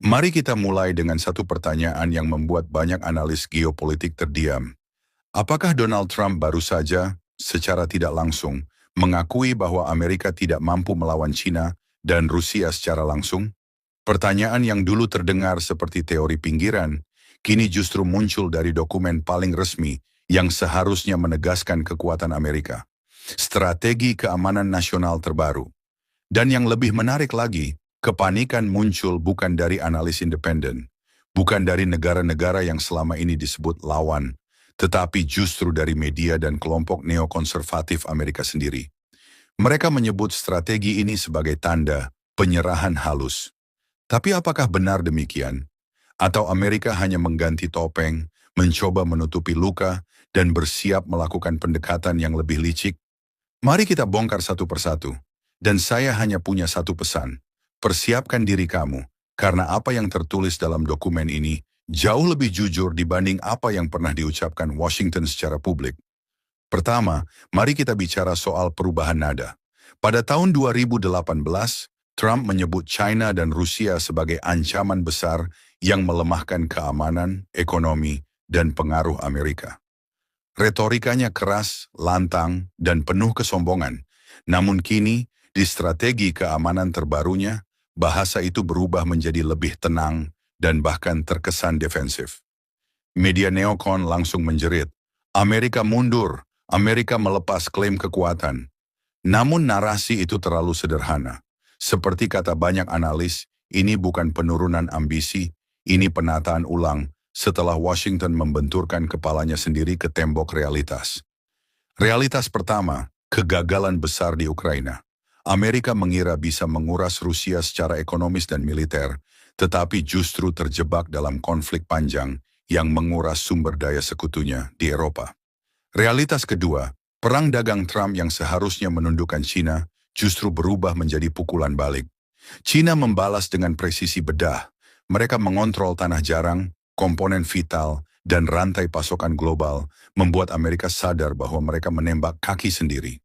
Mari kita mulai dengan satu pertanyaan yang membuat banyak analis geopolitik terdiam. Apakah Donald Trump baru saja, secara tidak langsung, mengakui bahwa Amerika tidak mampu melawan China dan Rusia secara langsung? Pertanyaan yang dulu terdengar seperti teori pinggiran, kini justru muncul dari dokumen paling resmi yang seharusnya menegaskan kekuatan Amerika. Strategi keamanan nasional terbaru. Dan yang lebih menarik lagi, kepanikan muncul bukan dari analis independen, bukan dari negara-negara yang selama ini disebut lawan, tetapi justru dari media dan kelompok neokonservatif Amerika sendiri. Mereka menyebut strategi ini sebagai tanda penyerahan halus. Tapi apakah benar demikian? Atau Amerika hanya mengganti topeng, mencoba menutupi luka, dan bersiap melakukan pendekatan yang lebih licik? Mari kita bongkar satu persatu. Dan saya hanya punya satu pesan. Persiapkan diri kamu, karena apa yang tertulis dalam dokumen ini jauh lebih jujur dibanding apa yang pernah diucapkan Washington secara publik. Pertama, mari kita bicara soal perubahan nada. Pada tahun 2018, Trump menyebut China dan Rusia sebagai ancaman besar yang melemahkan keamanan, ekonomi, dan pengaruh Amerika. Retorikanya keras, lantang, dan penuh kesombongan. Namun kini, di strategi keamanan terbarunya, bahasa itu berubah menjadi lebih tenang dan bahkan terkesan defensif. Media neokon langsung menjerit, Amerika mundur, Amerika melepas klaim kekuatan. Namun narasi itu terlalu sederhana. Seperti kata banyak analis, ini bukan penurunan ambisi, ini penataan ulang setelah Washington membenturkan kepalanya sendiri ke tembok realitas. Realitas pertama, kegagalan besar di Ukraina. Amerika mengira bisa menguras Rusia secara ekonomis dan militer, tetapi justru terjebak dalam konflik panjang yang menguras sumber daya sekutunya di Eropa. Realitas kedua, perang dagang Trump yang seharusnya menundukkan China justru berubah menjadi pukulan balik. China membalas dengan presisi bedah. Mereka mengontrol tanah jarang, komponen vital, dan rantai pasokan global, membuat Amerika sadar bahwa mereka menembak kaki sendiri.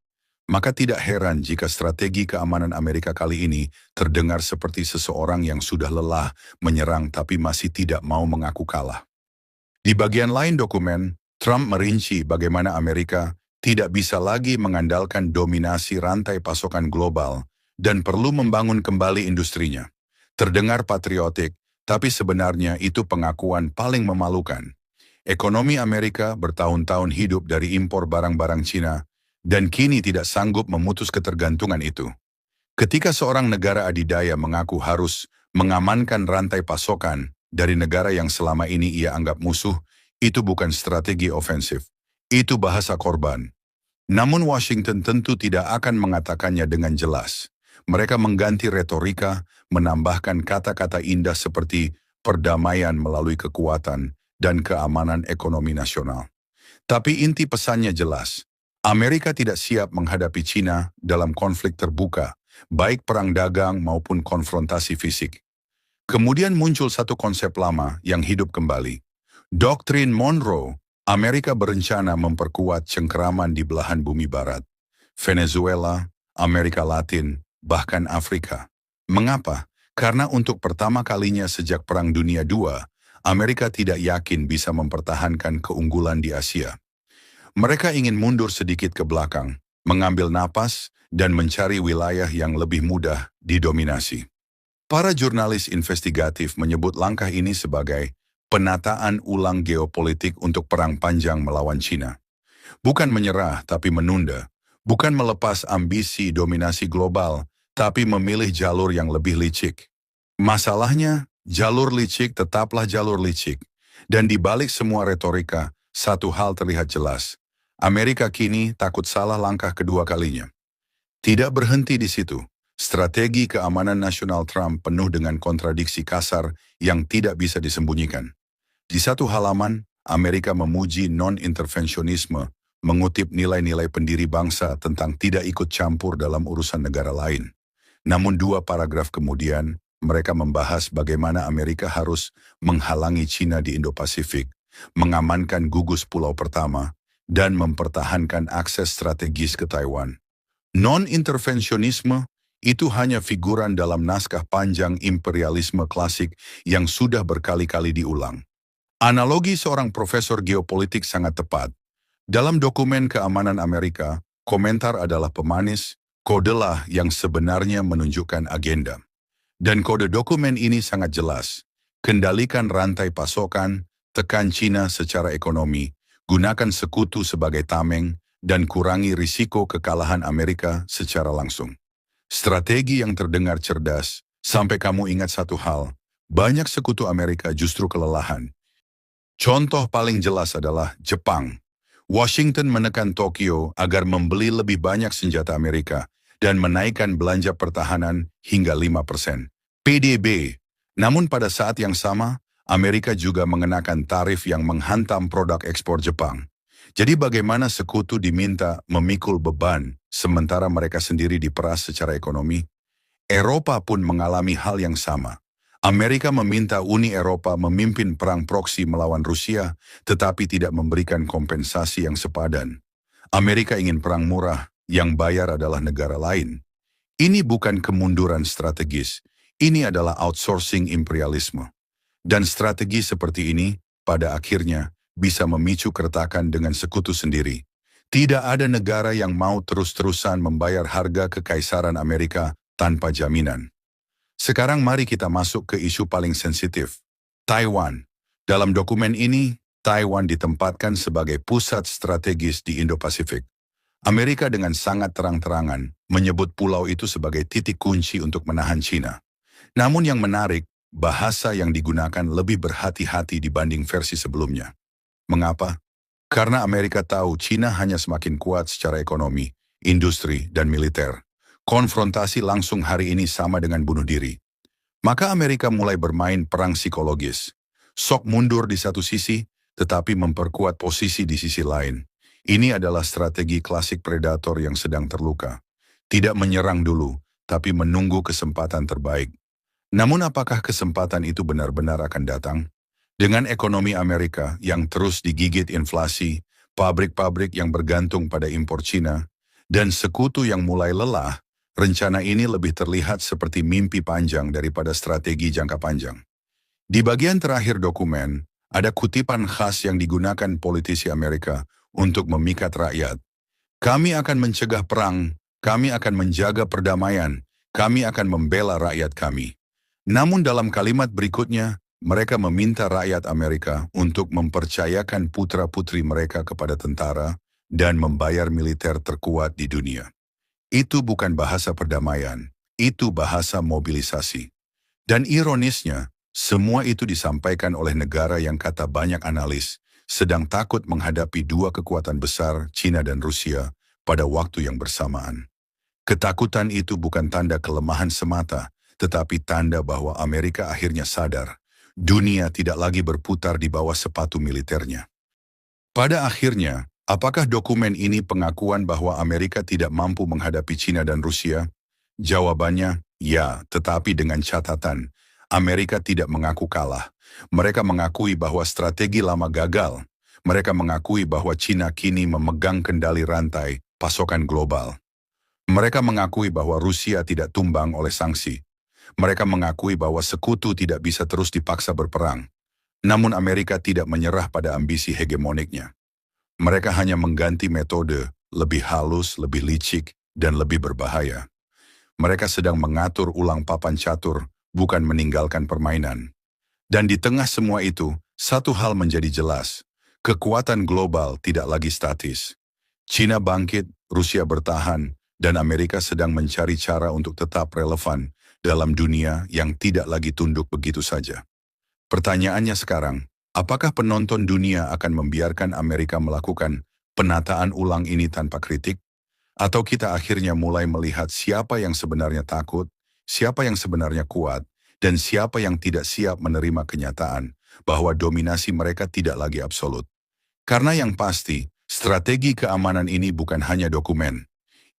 Maka tidak heran jika strategi keamanan Amerika kali ini terdengar seperti seseorang yang sudah lelah menyerang tapi masih tidak mau mengaku kalah. Di bagian lain dokumen, Trump merinci bagaimana Amerika tidak bisa lagi mengandalkan dominasi rantai pasokan global dan perlu membangun kembali industrinya. Terdengar patriotik, tapi sebenarnya itu pengakuan paling memalukan. Ekonomi Amerika bertahun-tahun hidup dari impor barang-barang Cina, dan kini tidak sanggup memutus ketergantungan itu. Ketika seorang negara adidaya mengaku harus mengamankan rantai pasokan dari negara yang selama ini ia anggap musuh, itu bukan strategi ofensif. Itu bahasa korban. Namun Washington tentu tidak akan mengatakannya dengan jelas. Mereka mengganti retorika, menambahkan kata-kata indah seperti perdamaian melalui kekuatan dan keamanan ekonomi nasional. Tapi inti pesannya jelas. Amerika tidak siap menghadapi China dalam konflik terbuka, baik perang dagang maupun konfrontasi fisik. Kemudian muncul satu konsep lama yang hidup kembali. Doktrin Monroe, Amerika berencana memperkuat cengkeraman di belahan bumi barat. Venezuela, Amerika Latin, bahkan Afrika. Mengapa? Karena untuk pertama kalinya sejak Perang Dunia II, Amerika tidak yakin bisa mempertahankan keunggulan di Asia. Mereka ingin mundur sedikit ke belakang, mengambil napas, dan mencari wilayah yang lebih mudah didominasi. Para jurnalis investigatif menyebut langkah ini sebagai penataan ulang geopolitik untuk perang panjang melawan China. Bukan menyerah, tapi menunda. Bukan melepas ambisi dominasi global, tapi memilih jalur yang lebih licik. Masalahnya, jalur licik tetaplah jalur licik. Dan di balik semua retorika, satu hal terlihat jelas. Amerika kini takut salah langkah kedua kalinya. Tidak berhenti di situ. Strategi keamanan nasional Trump penuh dengan kontradiksi kasar yang tidak bisa disembunyikan. Di satu halaman, Amerika memuji non-intervensionisme, mengutip nilai-nilai pendiri bangsa tentang tidak ikut campur dalam urusan negara lain. Namun dua paragraf kemudian, mereka membahas bagaimana Amerika harus menghalangi China di Indo-Pasifik, mengamankan gugus pulau pertama, dan mempertahankan akses strategis ke Taiwan. Non-intervensionisme Itu hanya figuran dalam naskah panjang imperialisme klasik yang sudah berkali-kali diulang. Analogi seorang profesor geopolitik sangat tepat. Dalam dokumen keamanan Amerika, komentar adalah pemanis, kodelah yang sebenarnya menunjukkan agenda. Dan kode dokumen ini sangat jelas. Kendalikan rantai pasokan, tekan Cina secara ekonomi, gunakan sekutu sebagai tameng, dan kurangi risiko kekalahan Amerika secara langsung. Strategi yang terdengar cerdas, sampai kamu ingat satu hal, banyak sekutu Amerika justru kelelahan. Contoh paling jelas adalah Jepang. Washington menekan Tokyo agar membeli lebih banyak senjata Amerika dan menaikkan belanja pertahanan hingga 5% PDB. Namun pada saat yang sama, Amerika juga mengenakan tarif yang menghantam produk ekspor Jepang. Jadi bagaimana sekutu diminta memikul beban, sementara mereka sendiri diperas secara ekonomi? Eropa pun mengalami hal yang sama. Amerika meminta Uni Eropa memimpin perang proksi melawan Rusia, tetapi tidak memberikan kompensasi yang sepadan. Amerika ingin perang murah, yang bayar adalah negara lain. Ini bukan kemunduran strategis, ini adalah outsourcing imperialisme. Dan strategi seperti ini, pada akhirnya, bisa memicu keretakan dengan sekutu sendiri. Tidak ada negara yang mau terus-terusan membayar harga kekaisaran Amerika tanpa jaminan. Sekarang mari kita masuk ke isu paling sensitif, Taiwan. Dalam dokumen ini, Taiwan ditempatkan sebagai pusat strategis di Indo-Pasifik. Amerika dengan sangat terang-terangan menyebut pulau itu sebagai titik kunci untuk menahan Cina. Namun yang menarik, bahasa yang digunakan lebih berhati-hati dibanding versi sebelumnya. Mengapa? Karena Amerika tahu Cina hanya semakin kuat secara ekonomi, industri, dan militer. Konfrontasi langsung hari ini sama dengan bunuh diri. Maka Amerika mulai bermain perang psikologis. Sok mundur di satu sisi, tetapi memperkuat posisi di sisi lain. Ini adalah strategi klasik predator yang sedang terluka. Tidak menyerang dulu, tapi menunggu kesempatan terbaik. Namun apakah kesempatan itu benar-benar akan datang? Dengan ekonomi Amerika yang terus digigit inflasi, pabrik-pabrik yang bergantung pada impor Cina, dan sekutu yang mulai lelah, rencana ini lebih terlihat seperti mimpi panjang daripada strategi jangka panjang. Di bagian terakhir dokumen, ada kutipan khas yang digunakan politisi Amerika untuk memikat rakyat. Kami akan mencegah perang, kami akan menjaga perdamaian, kami akan membela rakyat kami. Namun dalam kalimat berikutnya, mereka meminta rakyat Amerika untuk mempercayakan putra-putri mereka kepada tentara dan membayar militer terkuat di dunia. Itu bukan bahasa perdamaian, itu bahasa mobilisasi. Dan ironisnya, semua itu disampaikan oleh negara yang kata banyak analis sedang takut menghadapi dua kekuatan besar, Cina dan Rusia, pada waktu yang bersamaan. Ketakutan itu bukan tanda kelemahan semata, tetapi tanda bahwa Amerika akhirnya sadar. Dunia tidak lagi berputar di bawah sepatu militernya. Pada akhirnya, apakah dokumen ini pengakuan bahwa Amerika tidak mampu menghadapi Cina dan Rusia? Jawabannya, ya, tetapi dengan catatan, Amerika tidak mengaku kalah. Mereka mengakui bahwa strategi lama gagal. Mereka mengakui bahwa Cina kini memegang kendali rantai pasokan global. Mereka mengakui bahwa Rusia tidak tumbang oleh sanksi. Mereka mengakui bahwa sekutu tidak bisa terus dipaksa berperang. Namun Amerika tidak menyerah pada ambisi hegemoniknya. Mereka hanya mengganti metode, lebih halus, lebih licik, dan lebih berbahaya. Mereka sedang mengatur ulang papan catur, bukan meninggalkan permainan. Dan di tengah semua itu, satu hal menjadi jelas. Kekuatan global tidak lagi statis. Cina bangkit, Rusia bertahan, dan Amerika sedang mencari cara untuk tetap relevan dalam dunia yang tidak lagi tunduk begitu saja. Pertanyaannya sekarang, apakah penonton dunia akan membiarkan Amerika melakukan penataan ulang ini tanpa kritik? Atau kita akhirnya mulai melihat siapa yang sebenarnya takut, siapa yang sebenarnya kuat, dan siapa yang tidak siap menerima kenyataan bahwa dominasi mereka tidak lagi absolut? Karena yang pasti, strategi keamanan ini bukan hanya dokumen.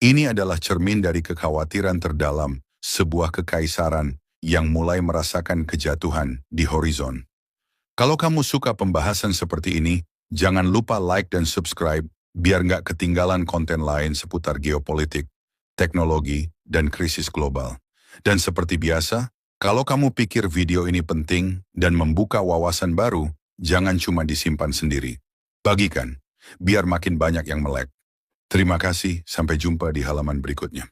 Ini adalah cermin dari kekhawatiran terdalam sebuah kekaisaran yang mulai merasakan kejatuhan di horizon. Kalau kamu suka pembahasan seperti ini, jangan lupa like dan subscribe biar nggak ketinggalan konten lain seputar geopolitik, teknologi, dan krisis global. Dan seperti biasa, kalau kamu pikir video ini penting dan membuka wawasan baru, jangan cuma disimpan sendiri. Bagikan, biar makin banyak yang melek. Terima kasih, sampai jumpa di halaman berikutnya.